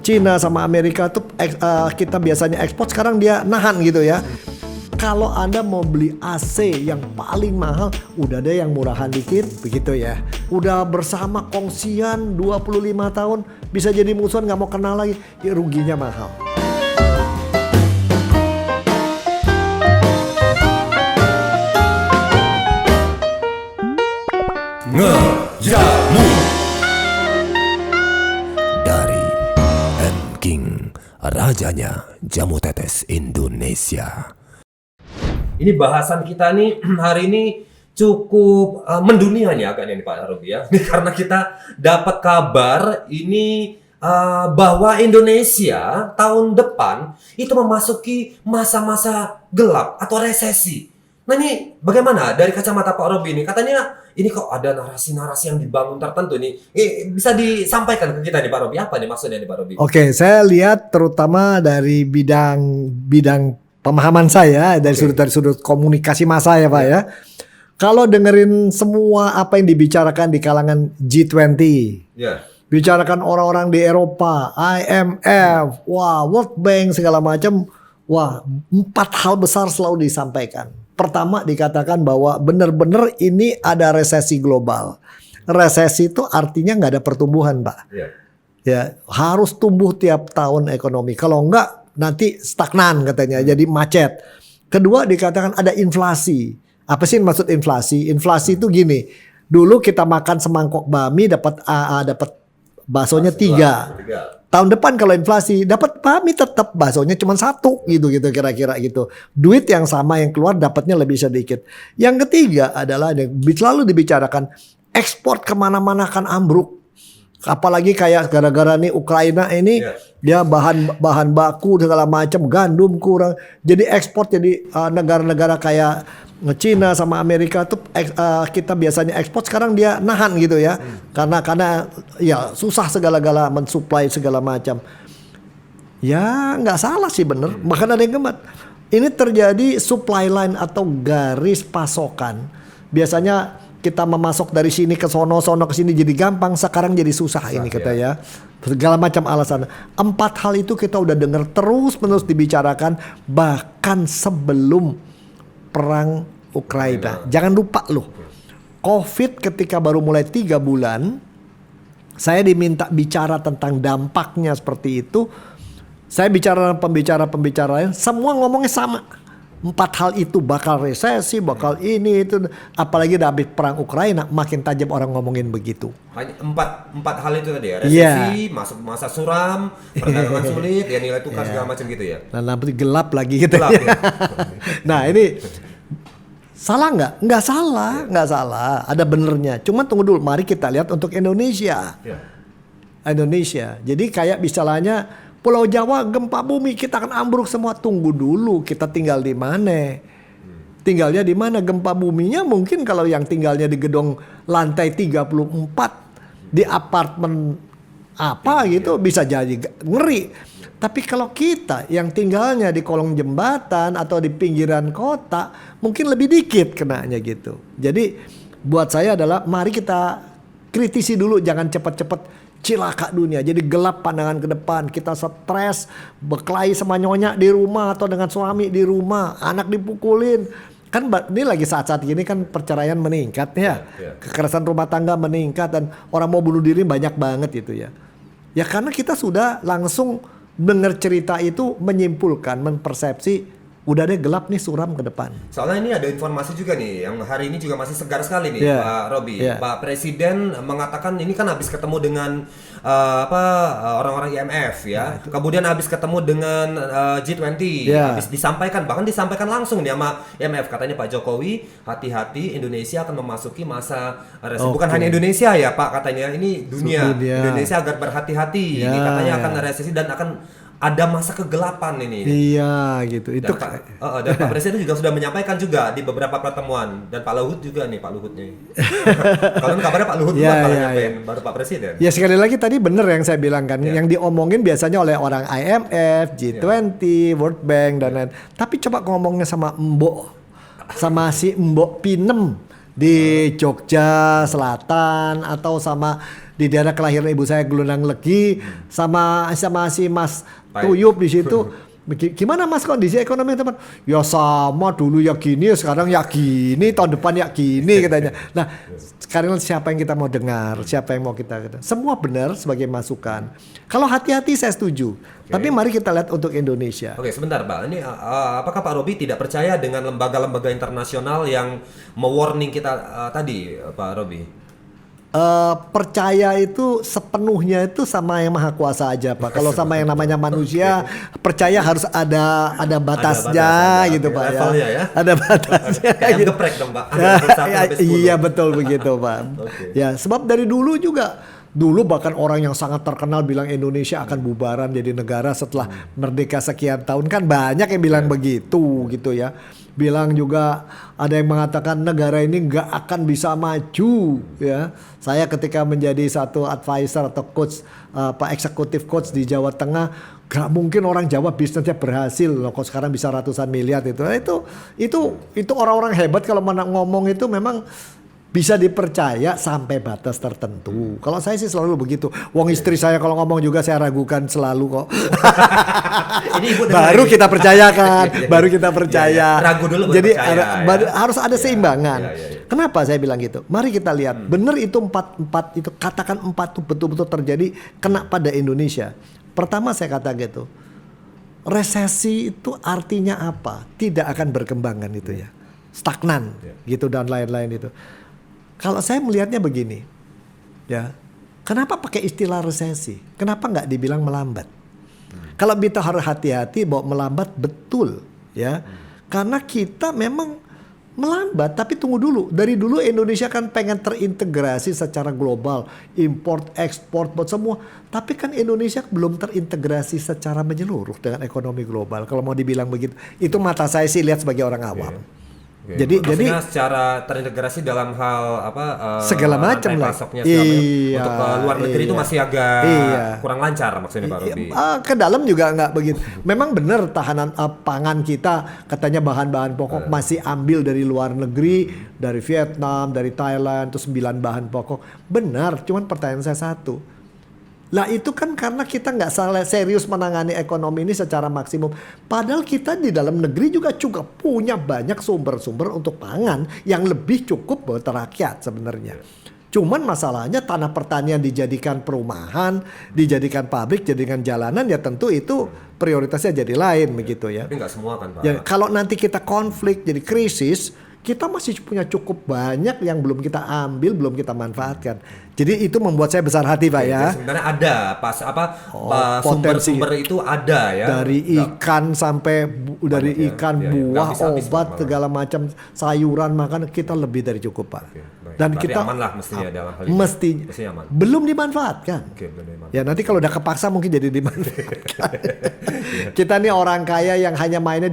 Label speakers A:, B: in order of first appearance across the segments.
A: Cina sama Amerika tuh kita biasanya ekspor, sekarang dia nahan gitu ya. Kalau Anda mau beli AC yang paling mahal, udah deh yang murahan dikit begitu ya. Udah bersama kongsian 25 tahun, bisa jadi musuhan nggak mau kenal lagi, ya ruginya mahal.
B: Ngejamu dari King, rajanya jamu tetes Indonesia.
C: Ini bahasan kita nih hari ini cukup mendunia nih agaknya nih Pak Robi ya. Ini karena kita dapat kabar ini bahwa Indonesia tahun depan itu memasuki masa-masa gelap atau resesi. Nah ini bagaimana dari kacamata Pak Robi ini? Katanya ini kok ada narasi-narasi yang dibangun tertentu nih. Bisa disampaikan ke kita nih Pak Robi, apa nih maksudnya nih Pak Robi?
A: Oke, saya lihat terutama dari bidang pemahaman saya dari sudut komunikasi massa ya Pak ya. Kalau dengerin semua apa yang dibicarakan di kalangan G20, bicarakan orang-orang di Eropa, IMF, World Bank segala macam, 4 hal besar selalu disampaikan. Pertama dikatakan bahwa benar-benar ini ada resesi global. Resesi itu artinya nggak ada pertumbuhan, Pak. Ya, harus tumbuh tiap tahun ekonomi. Kalau enggak nanti stagnan katanya, jadi macet. Kedua dikatakan ada inflasi. Apa sih maksud inflasi? Inflasi itu gini. Dulu kita makan semangkok bami dapat baksonya 3. Tahun depan kalau inflasi dapat bami tetap baksonya cuma 1 gitu kira-kira gitu. Duit yang sama yang keluar dapatnya lebih sedikit. Yang ketiga adalah yang selalu dibicarakan ekspor kemana-mana akan ambruk. Apalagi kayak gara-gara nih Ukraina ini dia bahan baku segala macam, gandum kurang. Jadi ekspor jadi negara-negara kayak Cina sama Amerika tuh kita biasanya ekspor, sekarang dia nahan gitu ya. Karena ya susah segala-gala mensuplai segala macam. Ya nggak salah sih bener. Bahkan ada yang gemat. Ini terjadi supply line atau garis pasokan. Biasanya kita memasok dari sini ke sono ke sini jadi gampang, sekarang jadi susah ini kata ya. Segala macam alasan. 4 hal itu kita udah dengar terus-menerus dibicarakan bahkan sebelum perang Ukraina. Jangan lupa loh. Covid ketika baru mulai 3 bulan, saya diminta bicara tentang dampaknya seperti itu. Saya bicara dengan pembicara lain, semua ngomongnya sama. 4 hal itu bakal resesi, bakal ini itu, apalagi udah habis perang Ukraina makin tajam orang ngomongin begitu.
C: Hanya empat hal itu tadi ya, resesi, masuk masa suram, perdagangan sulit, ya nilai tukar segala macam gitu ya.
A: Nah nanti gelap lagi gitu.
C: Gelap, ya.
A: Nah ini salah nggak? Nggak salah. Ada benernya. Cuma tunggu dulu, mari kita lihat untuk Indonesia. Indonesia. Jadi kayak misalnya Pulau Jawa gempa bumi kita akan ambruk semua. Tunggu dulu, kita tinggal di mana? Tinggalnya di mana? Gempa buminya mungkin kalau yang tinggalnya di gedung lantai 34 di apartemen apa gitu bisa jadi ngeri. Tapi kalau kita yang tinggalnya di kolong jembatan atau di pinggiran kota mungkin lebih dikit kenanya gitu. Jadi buat saya adalah mari kita kritisi dulu, jangan cepat-cepat cilaka dunia. Jadi gelap pandangan ke depan. Kita stres, berkelahi sama nyonya di rumah atau dengan suami di rumah, anak dipukulin. Kan ini lagi saat-saat ini kan perceraian meningkat ya. Kekerasan rumah tangga meningkat dan orang mau bunuh diri banyak banget itu ya. Ya karena kita sudah langsung dengar cerita itu menyimpulkan, mempersepsi udah deh gelap nih suram ke depan.
C: Soalnya ini ada informasi juga nih yang hari ini juga masih segar sekali nih Pak Robi. Pak Presiden mengatakan ini kan habis ketemu dengan orang-orang IMF ya. Kemudian habis ketemu dengan G20. Habis disampaikan, bahkan disampaikan langsung nih sama IMF, katanya Pak Jokowi, hati-hati Indonesia akan memasuki masa resesi. Bukan hanya Indonesia ya Pak, katanya ini dunia. Indonesia agar berhati-hati. Ini katanya akan resesi dan akan ada masa kegelapan ini.
A: Iya gitu.
C: Dan Pak Presiden juga sudah menyampaikan juga di beberapa pertemuan, dan Pak Luhut juga nih, Pak Luhut nih. Kalau kabarnya Pak Luhut baru Pak Presiden.
A: Ya sekali lagi tadi bener yang saya bilang kan, yang diomongin biasanya oleh orang IMF, G20, World Bank dan lain. Tapi coba ngomongnya sama Mbok, sama si Mbok Pinem di Jogja Selatan atau sama di daerah kelahiran ibu saya Gelundang Legi sama si Mas Tuyup di situ. Gimana Mas kondisi ekonomi teman? Ya sama, dulu ya gini, sekarang ya gini, tahun depan ya gini katanya. Nah, sekarang siapa yang kita mau dengar, siapa yang mau kita semua benar sebagai masukan. Kalau hati-hati saya setuju. Tapi mari kita lihat untuk Indonesia.
C: Oke, sebentar Pak. Ini apakah Pak Robi tidak percaya dengan lembaga-lembaga internasional yang mewarning kita tadi, Pak Robi?
A: Percaya itu sepenuhnya itu sama yang maha kuasa aja Pak. Kalau sama yang namanya manusia, percaya harus ada batasnya gitu Pak ya. Ada batasnya.
C: Kayak
A: gitu.
C: geprek dong Pak.
A: Iya betul begitu Pak. Ya sebab dari dulu juga. Dulu bahkan orang yang sangat terkenal bilang Indonesia akan bubaran jadi negara setelah merdeka sekian tahun, kan banyak yang bilang begitu gitu ya. Bilang juga ada yang mengatakan negara ini nggak akan bisa maju ya. Saya ketika menjadi satu advisor atau coach eksekutif coach di Jawa Tengah, gak mungkin orang Jawa bisnisnya berhasil loh kok sekarang bisa ratusan miliar itu orang-orang hebat kalau ngomong itu memang bisa dipercaya sampai batas tertentu. Kalau saya sih selalu begitu. Wong istri saya kalau ngomong juga saya ragukan selalu kok.
C: Ini ibu
A: baru kita percayakan, baru kita percaya.
C: Ragu dulu.
A: Jadi
C: percaya,
A: harus ada seimbangan. Kenapa saya bilang gitu? Mari kita lihat. Benar itu empat itu katakan empat itu betul-betul terjadi kena pada Indonesia. Pertama saya kata gitu. Resesi itu artinya apa? Tidak akan berkembang kan itu ya. Stagnan gitu dan lain-lain itu. Kalau saya melihatnya begini, ya, kenapa pakai istilah resesi? Kenapa nggak dibilang melambat? Kalau kita harus hati-hati bahwa melambat betul, ya, karena kita memang melambat. Tapi tunggu dulu, dari dulu Indonesia kan pengen terintegrasi secara global, import, ekspor, buat semua. Tapi kan Indonesia belum terintegrasi secara menyeluruh dengan ekonomi global. Kalau mau dibilang begitu, itu mata saya sih lihat sebagai orang awam. Jadi
C: secara terintegrasi dalam hal
A: segala macam lah.
C: Pasoknya untuk ke luar negeri itu masih agak kurang lancar maksudnya Pak Robi.
A: Ke dalam juga nggak begitu. Memang benar tahanan pangan kita katanya bahan-bahan pokok masih ambil dari luar negeri, dari Vietnam, dari Thailand, itu 9 bahan pokok. Benar, cuman pertanyaan saya satu. Lah itu kan karena kita nggak serius menangani ekonomi ini secara maksimum. Padahal kita di dalam negeri juga punya banyak sumber-sumber untuk pangan yang lebih cukup buat rakyat sebenarnya. Cuman masalahnya tanah pertanian dijadikan perumahan, dijadikan pabrik, jadikan jalanan, ya tentu itu prioritasnya jadi lain begitu ya.
C: Tapi nggak semua kan Pak.
A: Ya, kalau nanti kita konflik jadi krisis, kita masih punya cukup banyak yang belum kita ambil, belum kita manfaatkan. Jadi itu membuat saya besar hati Pak ya.
C: Sebenarnya ada sumber-sumber itu ada ya.
A: Dari ikan sampai dari ikan, buah, obat, segala macam sayuran, makan kita lebih dari cukup Pak. Dan
C: berarti
A: kita
C: aman lah mestinya dalam hal ini.
A: Mesti
C: aman.
A: Belum dimanfaatkan.
C: Belum dimanfaatkan.
A: Ya nanti kalau udah kepaksa mungkin jadi dimanfaatkan. Kita nih orang kaya yang hanya mainnya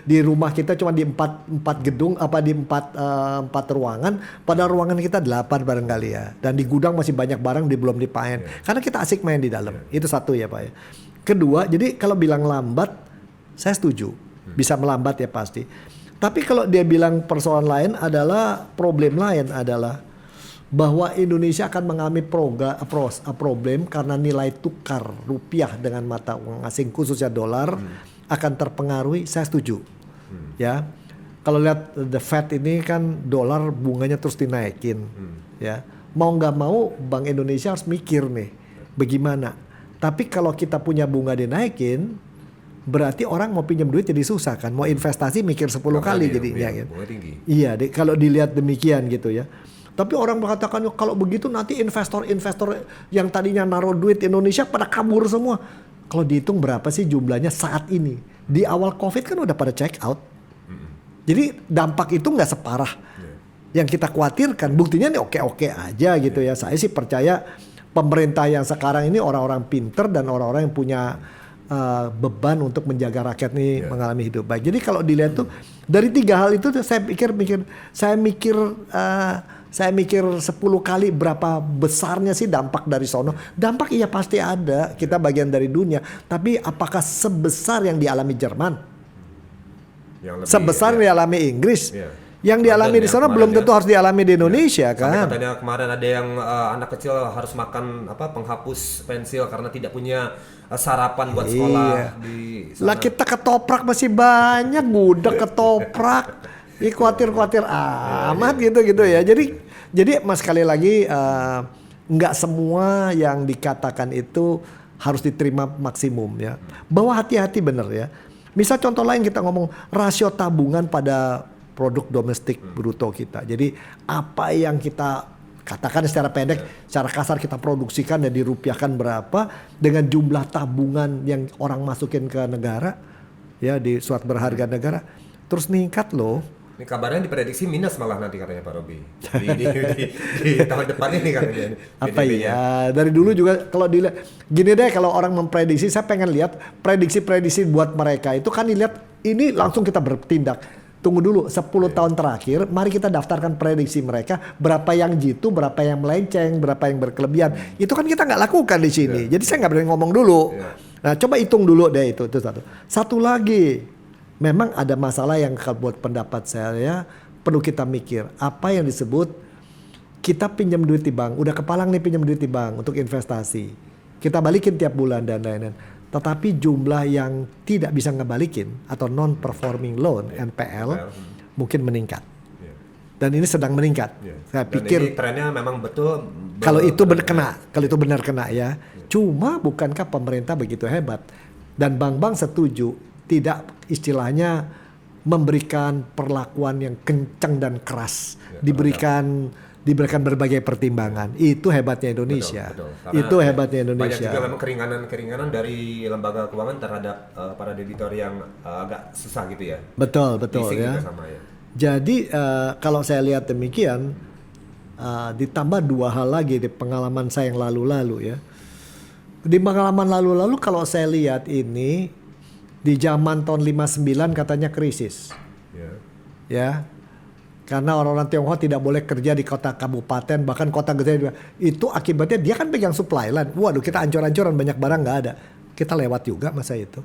A: di rumah kita cuma di empat gedung di empat ruangan, pada ruangan kita 8 barangkali ya. Dan di gudang masih banyak barang belum dipanen. Karena kita asik main di dalam. Itu satu ya Pak ya. Kedua, jadi kalau bilang lambat, saya setuju. Bisa melambat ya pasti. Tapi kalau dia bilang persoalan lain adalah problem lain adalah bahwa Indonesia akan mengalami problem karena nilai tukar rupiah dengan mata uang asing khususnya dolar akan terpengaruhi. Saya setuju. Ya. Kalau lihat the Fed ini kan dolar bunganya terus dinaikin. Ya. Mau nggak mau Bank Indonesia harus mikir nih bagaimana. Tapi kalau kita punya bunga dinaikin, berarti orang mau pinjam duit jadi susah kan. Mau investasi mikir 10 kali jadinya gitu. Iya, kalau dilihat demikian gitu ya. Tapi orang mengatakan kalau begitu nanti investor-investor yang tadinya naruh duit Indonesia pada kabur semua. Kalau dihitung berapa sih jumlahnya saat ini? Di awal Covid kan udah pada check out. Jadi dampak itu nggak separah yang kita khawatirkan. Buktinya nih oke-oke aja gitu ya. Saya sih percaya pemerintah yang sekarang ini orang-orang pinter dan orang-orang yang punya beban untuk menjaga rakyat ini mengalami hidup baik. Jadi kalau dilihat tuh dari 3 hal itu saya mikir 10 kali berapa besarnya sih dampak dari sono. Dampak iya pasti ada, kita bagian dari dunia. Tapi apakah sebesar yang dialami Jerman? Sebesar yang dialami Inggris? Yang dialami di sana belum tentu harus dialami di Indonesia
C: Sampai
A: kan.
C: katanya kemarin ada yang anak kecil harus makan penghapus pensil karena tidak punya sarapan buat sekolah di sana.
A: Lah kita ketoprak masih banyak budak ketoprak. Khawatir amat gitu ya. Jadi mas sekali lagi nggak semua yang dikatakan itu harus diterima maksimum ya. Bahwa hati-hati bener ya. Misal contoh lain kita ngomong rasio tabungan pada produk domestik bruto kita. Jadi apa yang kita katakan secara pendek, secara kasar kita produksikan dan dirupiahkan berapa dengan jumlah tabungan yang orang masukin ke negara ya di suatu berharga negara terus meningkat loh.
C: Ini kabarnya diprediksi minus malah nanti katanya Pak Robi di tahun depan ini katanya.
A: Apa ya dari dulu juga kalau dilihat gini deh, kalau orang memprediksi, saya pengen lihat prediksi-prediksi buat mereka itu kan dilihat ini langsung kita bertindak. Tunggu dulu 10 tahun terakhir, mari kita daftarkan prediksi mereka berapa yang jitu, berapa yang melenceng, berapa yang berkelebihan. Itu kan kita nggak lakukan di sini. Jadi saya nggak berani ngomong dulu. Nah coba hitung dulu deh itu satu. Satu lagi, memang ada masalah yang kalau buat pendapat saya perlu kita mikir apa yang disebut kita pinjam duit di bank, udah kepalang nih pinjam duit di bank untuk investasi, kita balikin tiap bulan dan lain-lain. Tetapi jumlah yang tidak bisa ngebalikin atau non performing loan NPL mungkin meningkat. Dan ini sedang meningkat. Saya pikir
C: ini trennya memang betul.
A: Kalau itu benar kena ya. Cuma bukankah pemerintah begitu hebat dan bank-bank setuju tidak istilahnya memberikan perlakuan yang kencang dan keras, diberikan berbagai pertimbangan. Itu hebatnya Indonesia.
C: Betul.
A: Itu hebatnya Indonesia.
C: Banyak juga memang keringanan dari lembaga keuangan terhadap para debitor yang agak susah gitu ya.
A: Betul ya.
C: Sama, ya.
A: Jadi kalau saya lihat demikian, ditambah dua hal lagi di pengalaman saya yang lalu-lalu ya. Di pengalaman lalu-lalu kalau saya lihat ini di zaman tahun 59 katanya krisis. Ya. Karena orang-orang Tionghoa tidak boleh kerja di kota kabupaten, bahkan kota gede. Itu akibatnya dia kan pegang supply line. Waduh, kita ancur-ancuran, banyak barang nggak ada. Kita lewat juga masa itu.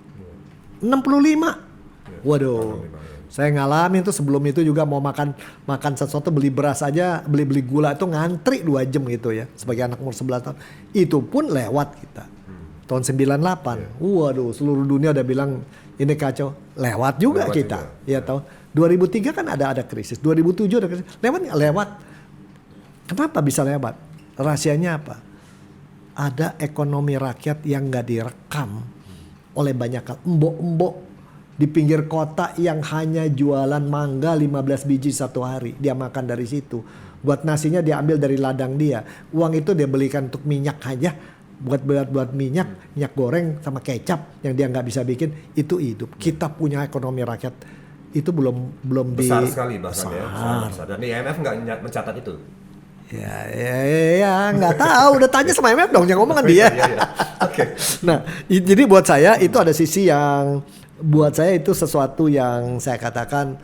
A: 65. Waduh. Saya ngalamin tuh sebelum itu juga mau makan sesuatu, beli beras aja, beli gula itu ngantri 2 jam gitu ya. Sebagai anak umur 11 tahun. Itu pun lewat kita. Tahun 98. Waduh, seluruh dunia udah bilang ini kacau. Lewat juga kita. Ya tahun 2003 kan ada krisis, 2007 ada krisis, lewat. Kenapa bisa lewat? Rahasianya apa? Ada ekonomi rakyat yang nggak direkam oleh banyak embok-embok di pinggir kota yang hanya jualan mangga 15 biji satu hari, dia makan dari situ. Buat nasinya dia ambil dari ladang dia, uang itu dia belikan untuk minyak aja, buat minyak goreng sama kecap yang dia nggak bisa bikin, itu hidup. Kita punya ekonomi rakyat itu belum
C: besar sekali bahkan ya. Besar. Dan IMF nggak mencatat itu.
A: Ya nggak tahu. Udah tanya sama IMF dong, jangan ngomong kan dia.
C: Oke.
A: Nah, jadi buat saya itu ada sisi yang buat saya itu sesuatu yang saya katakan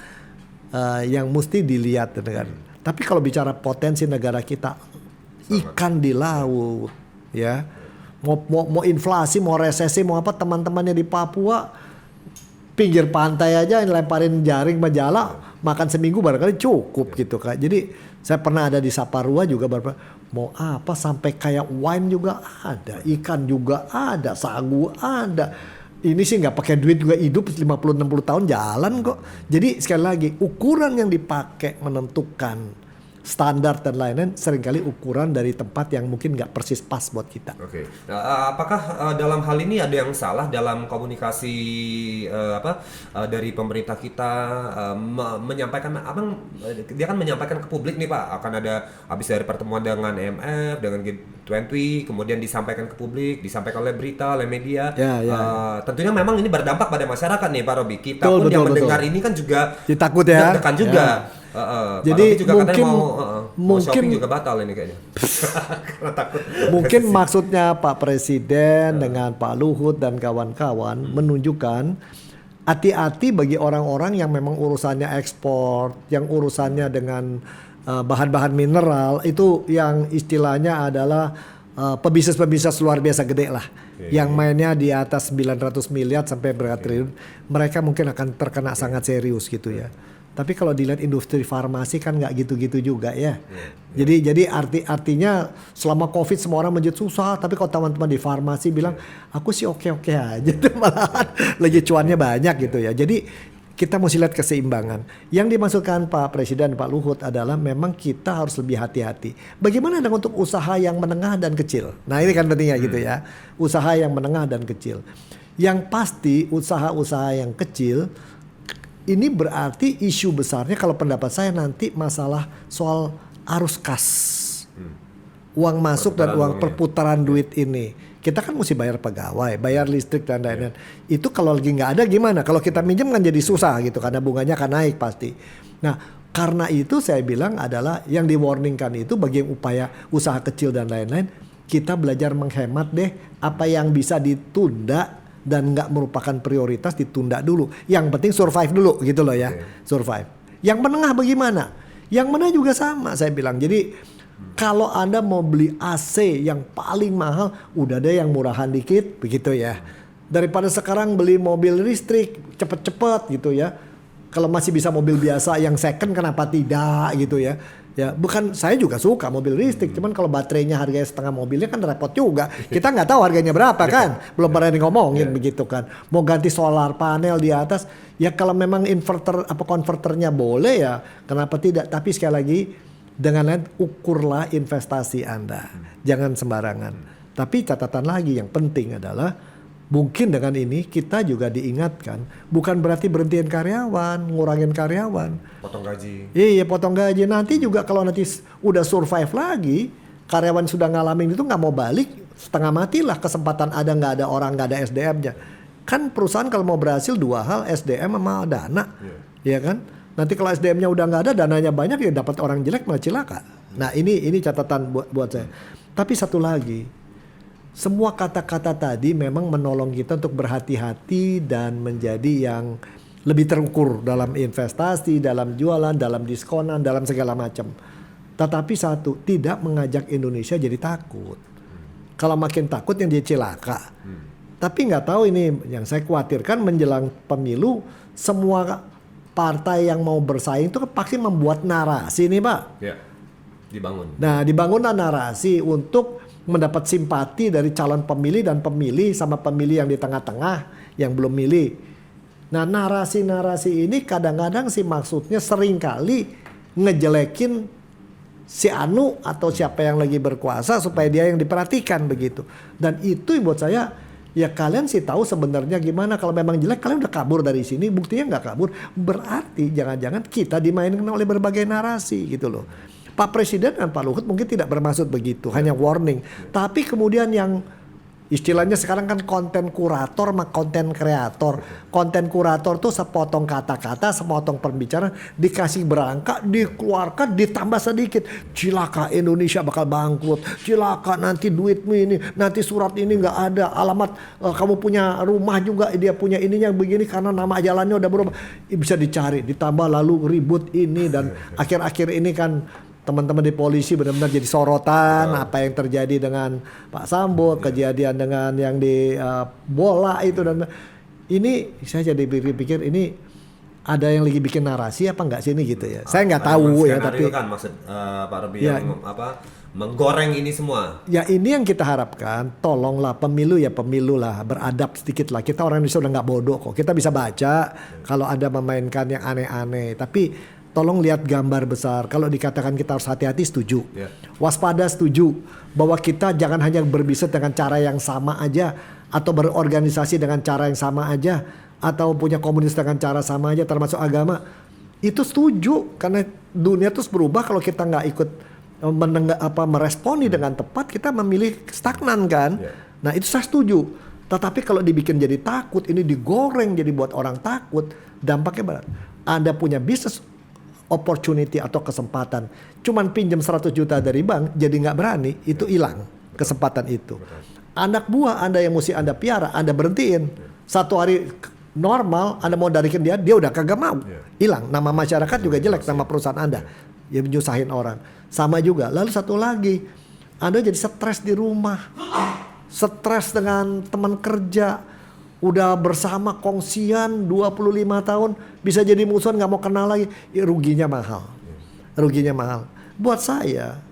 A: yang mesti dilihat dengan. Tapi kalau bicara potensi negara kita, ikan di laut, ya. Mau inflasi, mau resesi, mau apa, teman-temannya di Papua pinggir pantai aja lemparin jaring majalah, makan seminggu barangkali cukup gitu kan. Jadi saya pernah ada di Saparua juga, mau apa sampai kayak wine juga ada, ikan juga ada, sagu ada. Ini sih nggak pakai duit juga hidup 50-60 tahun jalan kok. Jadi sekali lagi ukuran yang dipakai menentukan standar dan lain-lain seringkali ukuran dari tempat yang mungkin nggak persis pas buat kita.
C: Oke. Nah, apakah dalam hal ini ada yang salah dalam komunikasi dari pemerintah kita menyampaikan dia kan menyampaikan ke publik nih Pak, akan ada habis dari pertemuan dengan IMF dengan G20 kemudian disampaikan ke publik, disampaikan oleh berita, oleh media. Tentunya memang ini berdampak pada masyarakat nih Pak Robi. Kita pun yang mendengar ini kan juga
A: takut ya.
C: Deg-degan juga.
A: Jadi
C: juga
A: mungkin
C: shopping juga batal ini kayaknya. Karena takut.
A: Mungkin maksudnya Pak Presiden dengan Pak Luhut dan kawan-kawan menunjukkan hati-hati bagi orang-orang yang memang urusannya ekspor, yang urusannya dengan bahan-bahan mineral, itu yang istilahnya adalah pebisnis-pebisnis luar biasa gede lah. Yang mainnya di atas 900 miliar sampai berapa triliun, mereka mungkin akan terkena sangat serius gitu ya. Tapi kalau dilihat industri farmasi kan nggak gitu-gitu juga ya. Jadi artinya selama COVID semua orang menjadi susah, tapi kalau teman-teman di farmasi bilang aku sih oke-oke aja, malahan lagi cuannya banyak gitu ya. Jadi kita mesti lihat keseimbangan. Yang dimaksudkan Pak Presiden, Pak Luhut adalah memang kita harus lebih hati-hati. Bagaimana dengan untuk usaha yang menengah dan kecil? Nah ini kan pentingnya gitu ya. Usaha yang menengah dan kecil. Yang pasti usaha-usaha yang kecil ini berarti isu besarnya kalau pendapat saya nanti masalah soal arus kas. Uang masuk dan uang perputaran duit ini. Kita kan mesti bayar pegawai, bayar listrik dan lain-lain. Itu kalau lagi nggak ada gimana? Kalau kita minjem kan jadi susah gitu karena bunganya akan naik pasti. Nah karena itu saya bilang adalah yang di warningkan itu bagi upaya usaha kecil dan lain-lain. Kita belajar menghemat deh apa yang bisa ditunda dan nggak merupakan prioritas ditunda dulu. Yang penting survive dulu gitu loh ya. Survive. Yang menengah bagaimana? Yang menengah juga sama saya bilang. Jadi kalau Anda mau beli AC yang paling mahal, udah deh yang murahan dikit begitu ya. Daripada sekarang beli mobil listrik cepet-cepet gitu ya. Kalau masih bisa mobil biasa yang second kenapa tidak gitu ya. Ya bukan, saya juga suka mobil listrik, cuman kalau baterainya harganya setengah mobilnya kan repot juga. Kita nggak tahu harganya berapa kan, belum pernah ngomongin begitu kan. Mau ganti solar panel di atas, ya kalau memang inverter apa konverternya boleh ya, kenapa tidak? Tapi sekali lagi dengan lain ukurlah investasi Anda, jangan sembarangan. Tapi catatan lagi yang penting adalah mungkin dengan ini kita juga diingatkan bukan berarti berhentiin karyawan, ngurangin karyawan.
C: Potong gaji.
A: Iya potong gaji. Nanti juga kalau nanti udah survive lagi, karyawan sudah ngalamin itu nggak mau balik, setengah matilah kesempatan ada nggak ada orang nggak ada SDM-nya. Kan perusahaan kalau mau berhasil dua hal, SDM sama dana, ya kan? Nanti kalau SDM-nya udah nggak ada, dananya banyak ya dapat orang jelek malah cilaka. Nah ini catatan buat saya. Tapi satu lagi. Semua kata-kata tadi memang menolong kita untuk berhati-hati dan menjadi yang lebih terukur dalam investasi, dalam jualan, dalam diskonan, dalam segala macam. Tetapi satu, tidak mengajak Indonesia jadi takut. Kalau makin takut yang dia cilaka. Tapi nggak tahu ini yang saya khawatirkan menjelang pemilu, semua partai yang mau bersaing itu pasti membuat narasi nih Pak.
C: Ya, dibangun.
A: Nah dibangunlah narasi untuk mendapat simpati dari calon pemilih dan pemilih sama pemilih yang di tengah-tengah yang belum milih. Nah narasi-narasi ini kadang-kadang sih maksudnya seringkali ngejelekin si Anu atau siapa yang lagi berkuasa supaya dia yang diperhatikan begitu. Dan itu buat saya ya kalian sih tahu sebenarnya gimana kalau memang jelek kalian udah kabur dari sini, buktinya nggak kabur. Berarti jangan-jangan kita dimainkan oleh berbagai narasi gitu loh. Pak Presiden dan Pak Luhut mungkin tidak bermaksud begitu, hanya warning. Tapi kemudian yang istilahnya sekarang kan konten kurator sama konten kreator. Konten kurator tuh sepotong kata-kata, sepotong pembicaraan dikasih berangka, dikeluarkan, ditambah sedikit. Cilaka Indonesia bakal bangkrut. Cilaka nanti duitmu ini, nanti surat ini nggak ada. Alamat kamu punya rumah juga dia punya ininya begini karena nama jalannya udah berubah. Bisa dicari, ditambah lalu ribut ini dan akhir-akhir ini kan teman-teman di polisi benar-benar jadi sorotan apa yang terjadi dengan Pak Sambo, kejadian dengan yang di bola itu dan ini saya jadi pikir ini ada yang lagi bikin narasi apa enggak sih ini gitu ya. Saya nggak tahu ya tapi
C: kan maksud Pak Robi yang menggoreng ini semua.
A: Ya ini yang kita harapkan, tolonglah pemilu ya pemilu lah, beradab sedikit lah. Kita orang Indonesia udah nggak bodoh kok. Kita bisa baca kalau ada memainkan yang aneh-aneh tapi tolong lihat gambar besar. Kalau dikatakan kita harus hati-hati, setuju. Waspada, setuju. Bahwa kita jangan hanya berbisnis dengan cara yang sama aja. Atau berorganisasi dengan cara yang sama aja. Atau punya komunitas dengan cara sama aja, termasuk agama. Itu setuju. Karena dunia terus berubah kalau kita nggak ikut meresponi dengan tepat, kita memilih stagnan kan. Nah itu saya setuju. Tetapi kalau dibikin jadi takut, ini digoreng jadi buat orang takut, dampaknya berat. Anda punya bisnis opportunity atau kesempatan cuman pinjam 100 juta dari bank jadi nggak berani, itu hilang kesempatan itu. Anak buah Anda yang mesti Anda piara, Anda berhentiin. Satu hari normal Anda mau darikin dia udah kagak mau, hilang. Nama masyarakat juga jelek, nama perusahaan Anda ya menyusahin orang. Sama juga. Lalu satu lagi, Anda jadi stres di rumah, stres dengan teman kerja, Udah bersama kongsian 25 tahun, bisa jadi musuhan nggak mau kenal lagi, ya, ruginya mahal. Ruginya mahal. Buat saya,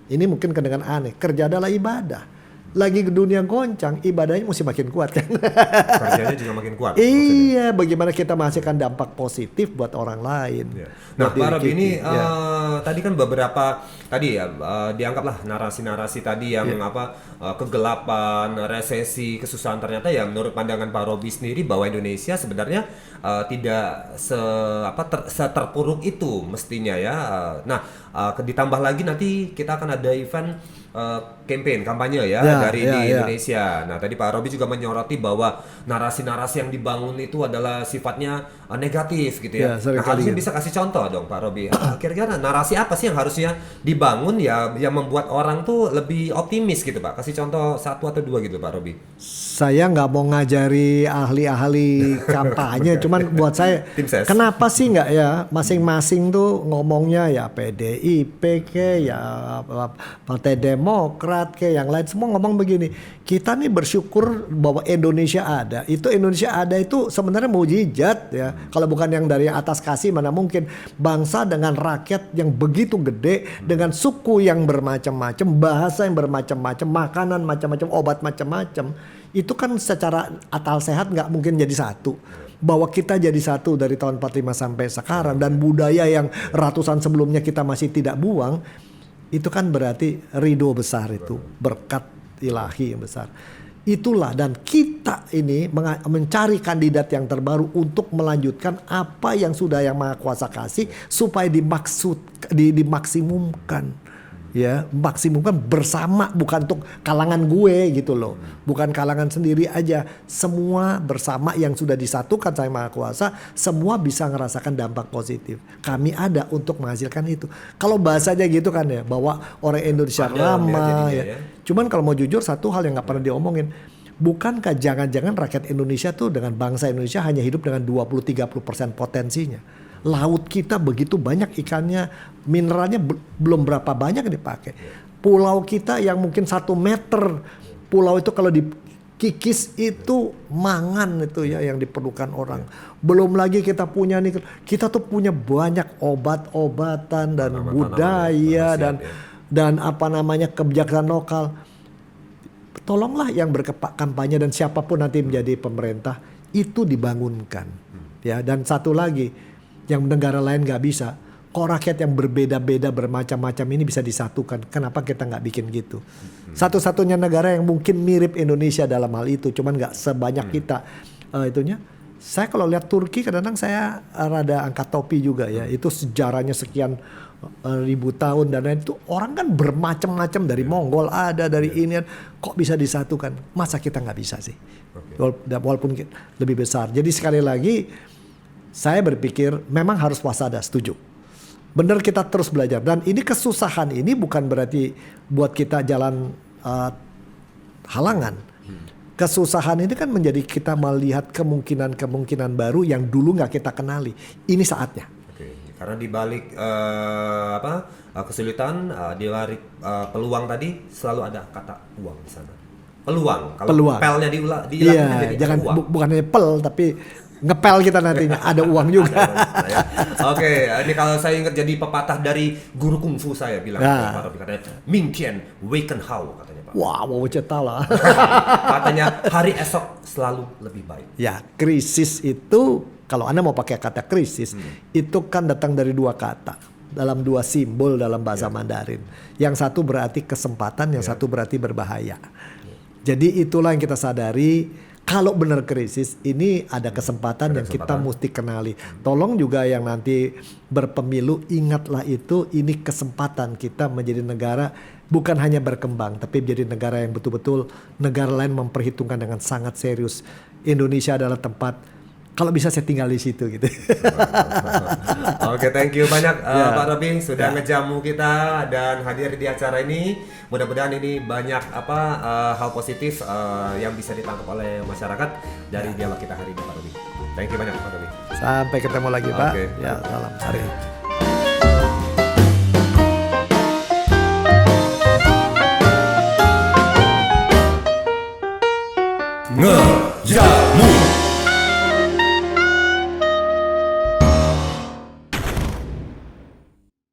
A: ini mungkin kedengaran aneh, kerja adalah ibadah. Lagi ke dunia goncang, ibadahnya mesti makin kuat kan.
C: Kerjanya juga makin kuat.
A: Iya, bagaimana kita menghasilkan dampak positif buat orang lain.
C: Ya. Nah,
A: Buat
C: Pak Robi
A: diri
C: ini
A: kita.
C: tadi kan beberapa tadi ya dianggaplah narasi-narasi tadi yang kegelapan, resesi, kesusahan, ternyata ya menurut pandangan Pak Robi sendiri bahwa Indonesia sebenarnya tidak seterpuruk itu mestinya ya. Ditambah lagi nanti kita akan ada event campaign kampanye di Indonesia. Nah, tadi Pak Robi juga menyoroti bahwa narasi-narasi yang dibangun itu adalah sifatnya negatif gitu ya. Nah, harusnya bisa kasih contoh dong Pak Robi. Kira-kira narasi apa sih yang harusnya dibangun ya yang membuat orang tuh lebih optimis gitu Pak? Kasih contoh 1 atau 2 gitu Pak Robi.
A: Saya nggak mau ngajari ahli-ahli kampanye, cuman buat saya kenapa sih nggak ya masing-masing tuh ngomongnya ya PDIP ya Partai Demokrat yang lain semua ngomong begini. Kita nih bersyukur bahwa Indonesia ada. Indonesia ada itu sebenarnya mukjizat ya. Kalau bukan yang dari atas kasih mana mungkin. Bangsa dengan rakyat yang begitu gede, dengan suku yang bermacam-macam, bahasa yang bermacam-macam, makanan macam-macam, obat macam-macam. Itu kan secara akal sehat nggak mungkin jadi satu. Bahwa kita jadi satu dari tahun 45 sampai sekarang, dan budaya yang ratusan sebelumnya kita masih tidak buang, itu kan berarti ridho besar, itu berkat ilahi yang besar. Itulah, dan kita ini mencari kandidat yang terbaru untuk melanjutkan apa yang sudah Yang Maha Kuasa kasih supaya dimaksimumkan. Ya, maksimumkan bersama, bukan untuk kalangan gue gitu loh. Bukan kalangan sendiri aja. Semua bersama yang sudah disatukan sama Maha Kuasa, semua bisa ngerasakan dampak positif. Kami ada untuk menghasilkan itu. Kalau bahasanya gitu kan ya, bahwa orang Indonesia ramah ya. Cuman kalau mau jujur, satu hal yang nggak pernah diomongin, bukankah jangan-jangan rakyat Indonesia tuh dengan bangsa Indonesia hanya hidup dengan 20-30% potensinya? Laut kita begitu banyak ikannya, mineralnya belum berapa banyak yang dipakai. Pulau kita yang mungkin 1 meter, pulau itu kalau dikikis itu mangan itu ya yang diperlukan orang. Belum lagi kita punya nih, kita tuh punya banyak obat-obatan dan budaya dan apa namanya kebijakan lokal. Tolonglah yang berkampanye dan siapapun nanti menjadi pemerintah itu dibangunkan. Ya, dan satu lagi yang negara lain nggak bisa. Kok rakyat yang berbeda-beda bermacam-macam ini bisa disatukan? Kenapa kita nggak bikin gitu? Satu-satunya negara yang mungkin mirip Indonesia dalam hal itu, cuman nggak sebanyak kita. Itunya. Saya kalau lihat Turki kadang-kadang saya rada angkat topi juga ya. Itu sejarahnya sekian ribu tahun dan lain itu, orang kan bermacam-macam, dari Mongol ada, dari ini, kok bisa disatukan? Masa kita nggak bisa sih? Walaupun lebih besar. Jadi sekali lagi, saya berpikir memang harus waspada, setuju. Benar, kita terus belajar. Dan ini kesusahan ini bukan berarti buat kita jalan halangan. Kesusahan ini kan menjadi kita melihat kemungkinan-kemungkinan baru yang dulu nggak kita kenali. Ini saatnya.
C: Karena di balik kesulitan, di balik peluang tadi selalu ada kata uang di sana. Peluang. Kalau pelnya dihilangkan jadi
A: jangan
C: uang.
A: Bukan hanya pel tapi ngepel kita nantinya, ada uang juga.
C: Oke, ini kalau saya ingat jadi pepatah dari guru kungfu saya bilang, Pak Robi, katanya Mingtian Waken How katanya Pak.
A: Wah, mau cerita lah.
C: Katanya hari esok selalu lebih baik.
A: Ya, krisis itu kalau Anda mau pakai kata krisis, itu kan datang dari 2 kata. Dalam 2 simbol dalam bahasa Mandarin. Yang satu berarti kesempatan, yang satu berarti berbahaya. Jadi itulah yang kita sadari. Kalau benar krisis, ini ada kesempatan yang kita mesti kenali. Tolong juga yang nanti berpemilu, ingatlah itu, ini kesempatan kita menjadi negara bukan hanya berkembang, tapi menjadi negara yang betul-betul negara lain memperhitungkan dengan sangat serius. Indonesia adalah tempat, kalau bisa saya tinggal di situ gitu.
C: Oke, thank you banyak Pak Robi sudah ngejamu kita dan hadir di acara ini. Mudah-mudahan ini banyak hal positif yang bisa ditangkap oleh masyarakat dari dialog kita hari ini Pak Robi. Thank you banyak Pak Robi.
A: Sampai ketemu lagi Pak. Ya, salam sari.